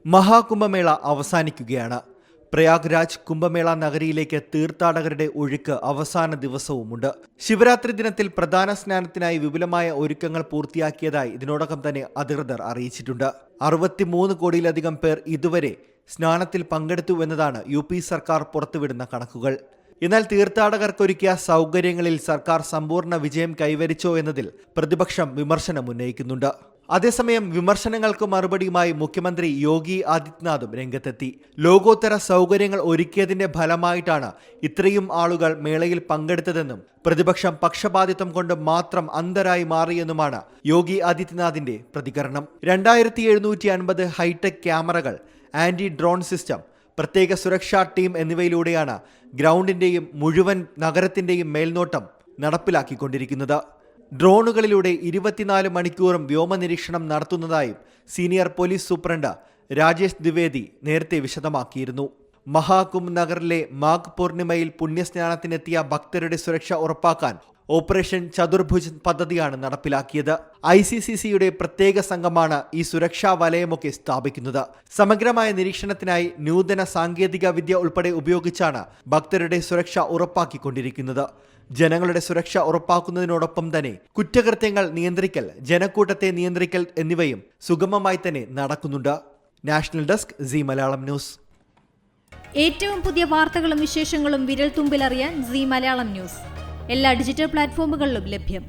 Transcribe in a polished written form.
മഹാകുംഭമേള അവസാനിക്കുകയാണ്. പ്രയാഗ്രാജ് കുംഭമേള നഗരിയിലേക്ക് തീർത്ഥാടകരുടെ ഒഴുക്ക് അവസാന ദിവസവുമുണ്ട്. ശിവരാത്രി ദിനത്തിൽ പ്രധാന സ്നാനത്തിനായി വിപുലമായ ഒരുക്കങ്ങൾ പൂർത്തിയാക്കിയതായി ഇതിനോടകം തന്നെ അധികൃതർ അറിയിച്ചിട്ടുണ്ട്. 63 കോടിയിലധികം പേർ ഇതുവരെ സ്നാനത്തിൽ പങ്കെടുത്തുവെന്നതാണ് UP സർക്കാർ പുറത്തുവിടുന്ന കണക്കുകൾ. എന്നാൽ തീർത്ഥാടകർക്കൊരുക്കിയ സൗകര്യങ്ങളിൽ സർക്കാർ സമ്പൂർണ്ണ വിജയം കൈവരിച്ചോ എന്നതിൽ പ്രതിപക്ഷം വിമർശനം ഉന്നയിക്കുന്നുണ്ട്. അതേസമയം വിമർശനങ്ങൾക്ക് മറുപടിയുമായി മുഖ്യമന്ത്രി യോഗി ആദിത്യനാഥും രംഗത്തെത്തി. ലോകോത്തര സൗകര്യങ്ങൾ ഒരുക്കിയതിന്റെ ഫലമായിട്ടാണ് ഇത്രയും ആളുകൾ മേളയിൽ പങ്കെടുത്തതെന്നും പ്രതിപക്ഷം പക്ഷപാതിത്വം കൊണ്ട് മാത്രം അന്ധരായി മാറിയെന്നുമാണ് യോഗി ആദിത്യനാഥിന്റെ പ്രതികരണം. 2750 ഹൈടെക് ക്യാമറകൾ, ആന്റി ഡ്രോൺ സിസ്റ്റം, പ്രത്യേക സുരക്ഷാ ടീം എന്നിവയിലൂടെയാണ് ഗ്രൗണ്ടിന്റെയും മുഴുവൻ നഗരത്തിന്റെയും മേൽനോട്ടം നടപ്പിലാക്കിക്കൊണ്ടിരിക്കുന്നത്. ഡ്രോണുകളിലൂടെ 24 മണിക്കൂറും വ്യോമനിരീക്ഷണം നടത്തുന്നതായും senior police superintendent Rajesh Dwivedi നേരത്തെ വിശദമാക്കിയിരുന്നു. മഹാകുംഭ് നഗറിലെ മാഘ് പൂർണിമയിൽ പുണ്യസ്നാനത്തിനെത്തിയ ഭക്തരുടെ സുരക്ഷ ഉറപ്പാക്കാൻ ഓപ്പറേഷൻ ചതുർഭുജ് പദ്ധതിയാണ് നടപ്പിലാക്കിയത്. ICCCയുടെ പ്രത്യേക സംഘമാണ് ഈ സുരക്ഷാ വലയമൊക്കെ സ്ഥാപിക്കുന്നത്. സമഗ്രമായ നിരീക്ഷണത്തിനായി നൂതന സാങ്കേതിക വിദ്യ ഉൾപ്പെടെ ഉപയോഗിച്ചാണ് ഭക്തരുടെ സുരക്ഷ ഉറപ്പാക്കിക്കൊണ്ടിരിക്കുന്നത്. ജനങ്ങളുടെ സുരക്ഷ ഉറപ്പാക്കുന്നതിനോടൊപ്പം തന്നെ കുറ്റകൃത്യങ്ങൾ നിയന്ത്രിക്കൽ, ജനക്കൂട്ടത്തെ നിയന്ത്രിക്കൽ എന്നിവയും സുഗമമായി തന്നെ നടക്കുന്നുണ്ട്. National desk, C Malayalam news. ഏറ്റവും പുതിയ വാർത്തകളും വിശേഷങ്ങളും വിരൽ തുമ്പിലറിയാൻ സി മലയാളം ന്യൂസ് എല്ലാ ഡിജിറ്റൽ പ്ലാറ്റ്ഫോമുകളിലും ലഭ്യം.